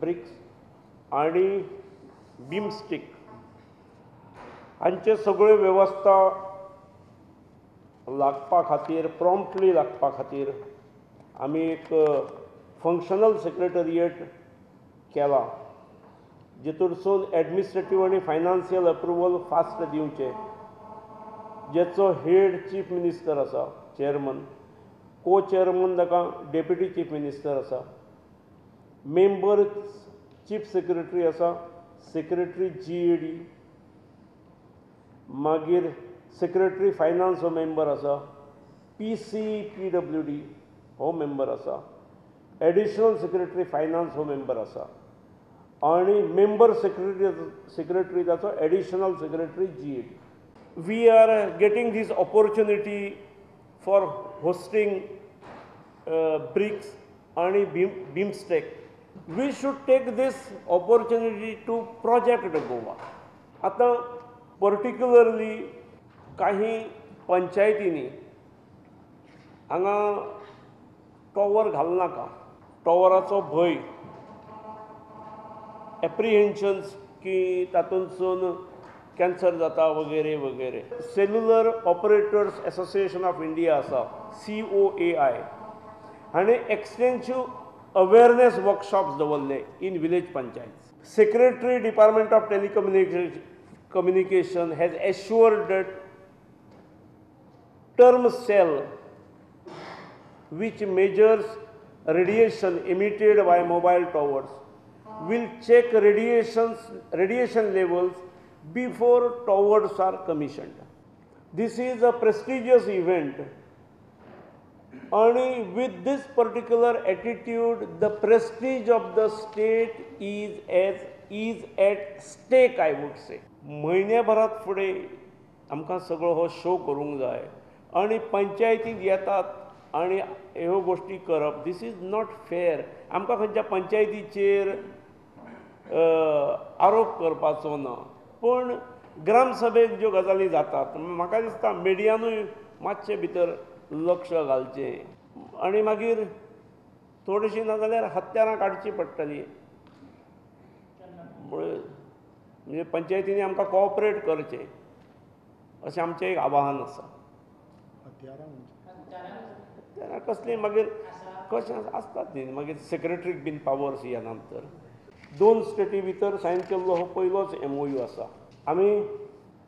BRICS आणि बिमस्टिक हांचे सगळ्यो वेवस्था लागपा खातीर प्रॉम्प्टली लागपा खातीर आमी एक फंक्शनल सेक्रेटरिएट केला, जितूनसून एडमिनिस्ट्रेटिव्ह आणि फायनान्शियल अप्रुवल फास्ट दिवचे, जेचो हेड चीफ मिनिस्टर आसा, चेअरमन, को चेअरमन ताका डेप्युटी चीफ मिनिस्टर आसा, मेंबर चीफ सेक्रेटरी आसा, सेक्रेटरी GAD, मागीर सेक्रेटरी फायनान्स हो मेंबर आसा, PWD हो मेंबर आसा, एडिशनल सेक्रेटरी फायनान्स हो मेंबर आसा आणि मेंबर सेक्रेटरी ताचो additional secretary GAD. We are getting this opportunity for hosting BRICS and BIMSTEC. We should take this opportunity to project Goa. आता particularly काही पंचायतींनी हांगा टॉवर घालनाका, टॉवराचो भंय, एप्रिहेन्शन्स की तातूंतसून कॅन्सर जाता वगैरे वगैरे. Cellular operators association of India आसा, COAI, हाणें एक्सटेन्सिव्ह अवेरनेस वर्कशॉप्स दवरले in village panchayat. Secretary department of telecommunication has एश्युअर्ड that term cell which measures radiation emitted by mobile towers will check radiation levels before towers are commissioned. This is a prestigious event, and with this particular attitude the prestige of the state is at stake, I would say. महिन्याभरात फुडें आमकां सगळो हो show करूंक जाय आणि पंचायतीक येतात आणि ह्यो गोष्टी करप, दिस इज नॉट फेअर. आमकां खंयच्या पंचायतीचेर आरोप करपाचो ना, पण ग्रामसभेक ज्यो गजाली जातात म्हाका दिसता मिडियानूय मातशें भितर लक्ष घालचें आणि मागीर थोडीशीं ना जाल्यार हत्यारां काडची पडटलीं. म्हणजे पंचायतींनी आमकां कोऑपरेट करचें अशें आमचें एक आवाहन आसा. हत्यारां कसलीं मागीर कशें आसतात न्ही, मागीर सेक्रेटरीक बीन पावर्स येना. तर 2 स्टेटी भितर सायन केल्लो हो पयलोच MOU आसा. आमी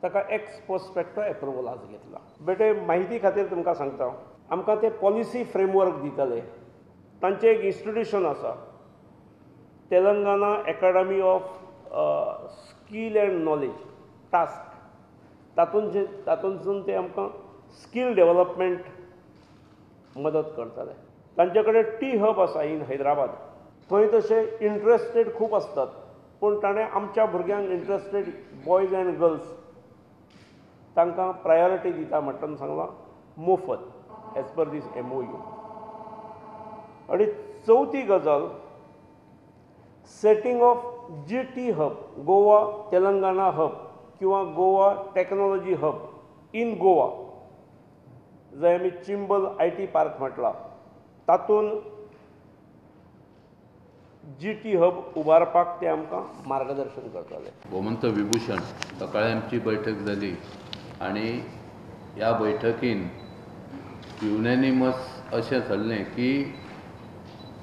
ताका एक्स पोस्ट एप्रुवल आज घेतला. बेटे म्हायती खातीर तुमकां सांगता, आमकां ते पॉलिसी फ्रेमवर्क दितले. तांचें एक इन्स्टिट्यूशन आसा, Telangana academy of skill and knowledge, TASK. तातूंतसून ते आमकां स्कील डेव्हलपमेंट मदत करतले. तांचे कडेन T-हब आसा इन हैदराबाद. थंय तशे इंट्रस्टेड खूब आसतात, पूण ताणें आमच्या भुरग्यांक इंट्रस्टेड बॉयज एंड गर्ल्स तांकां प्रायोरिटी दिता म्हणटा सांगलां मोफत एज पर दीस MOU. आणि चवथी गजाल, setting of GT hub, Goa Telangana hub किंवा Goa technology hub in Goa, जंय आमी चिंबल IT पार्क म्हटला, तातूंत GT हब उबारपाक ते आमकां मार्गदर्शन करतले. गोमंत विभूषण सकाळी आमची बैठक जाली आणि ह्या बैठकीन युनॅनिमस अशें थारलें की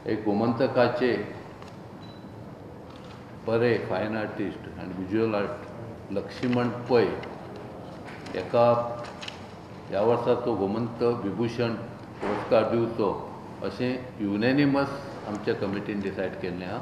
एक गोमंतकाचे बरे फायन आर्टिस्ट आनी विज्युअल आर्ट लक्ष्मण पै एका ह्या वर्साचो गोमंत विभूषण पुरस्कार दिवचो अशें युनॅनिमस आमच्या कमिटीन डिसायड केल्लें आहा.